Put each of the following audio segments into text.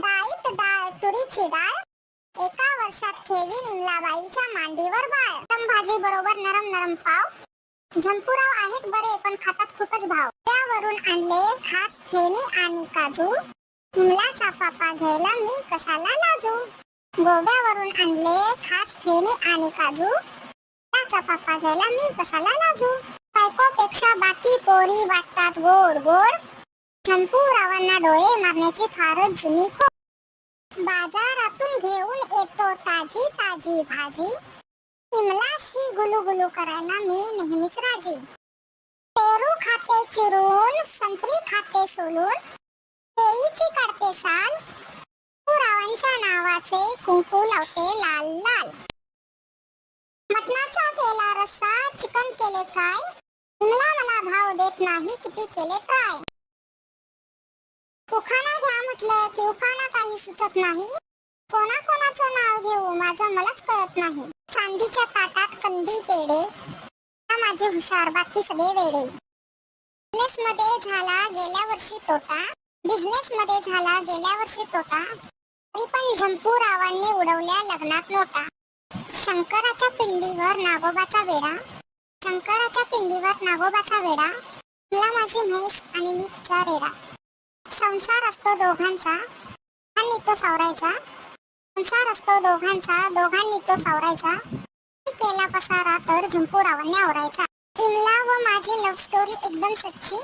डाळीत डाळ तुरीची डाळ, एका वर्षात खेळली निमलाबाईच्या मांडीवर बाळ. भाजी बरोबर नरम नरम पाव, झंपुराव आहेत बरे पण खातात खूपच भाव. त्यावरून आणले खास फेणी आणि काजू, निमलाचा पापा घ्यायला मी कशाला लाजू. गोव्यावरून आणले खास फेणी आणि काजू, त्याचा पापा घ्यायला मी कशाला लाजू. बायकोपेक्षा बाकी पोरी वाटतात गोड गोड, झंपुरावांना डोळे मारण्याची फारच जुनी खोड. बाजारातून घेऊन येतो ताजी ताजी भाजी, निमलाशी गुलू करायला मी नेहमीच राजी. पेरू खाते चिरून, संत्री खाते सोलून, केळीची काढते साल, पुरावांच्या नावाचे कुंकू लावते लाल लाल. मटणाचा केला रस्सा, चिकन केले फ्राय, निमला मला भाव देत नाही किती केले ट्राय. उखाणा घ्या म्हटलं की उखाणा काही सुचत नाही, कोणाचं नाव घेऊ माझं मलाच कळत नाही. चांदीच्या ताटात कंदी पेढे, माझे हुशार बाकी सगळे वेडे. बिझनेस मध्ये झाला गेल्या वर्षी तोटा, बिझनेस मध्ये झाला गेल्या वर्षी तोटा, तरी पण झंपुरावांनी उडवल्या लग्नात नोटा. शंकराच्या पिंडीवर नागोबाचा वेडा, शंकराच्या पिंडीवर नागोबाचा वेडा, मला माझी म्हैस आणि मी तिचा रेडा. संसार असतो दोघांचा, दोघांनी तो सावरायचा, संसार असतो दोघांचा, दोघांनी तो सावरायचा, केला पसारा तर झंपुरावांनी आवरायचा. इमला व माझी लव्ह स्टोरी एकदम सच्ची,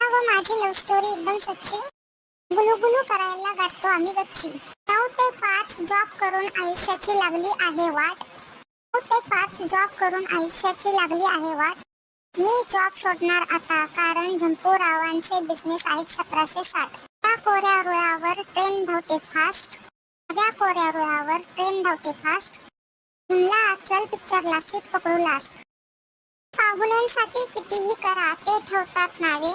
व माझी लव्ह स्टोरी एकदम सच्ची, गुलू करायला गाठतो आम्ही गच्ची. 9 ते 5 जॉब करून आयुष्याची लागली आहे वाट, 9 ते 5 जॉब करून आयुष्याची लागली आहे वाट. मी जॉब सोडणार आता कारण झंपुरावांचे बिझनेस आहेत 1760. त्या कोऱ्या रुळावर ट्रेन धावते फास्ट, त्या कोऱ्या रुळावर ट्रेन धावते फास्ट, इमला चल पिक्चरला सीट पकडू लास्ट. पाहुण्यांसाठी कितीही करा ते ठेवतात नावे,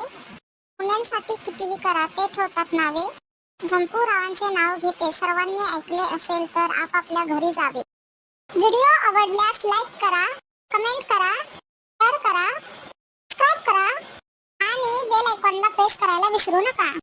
पाहुण्यांसाठी कितीही करा ते ठेवतात नावे, झंपुरावांचे नाव घेते सर्वांनी ऐकले असेल तर आपापल्या घरी जावे. व्हिडिओ आवडल्यास लाईक करा, कमेंट करा, शेअर करा, सबस्क्राईब करा आणि बेल आयकॉनला प्रेस करायला विसरू नका.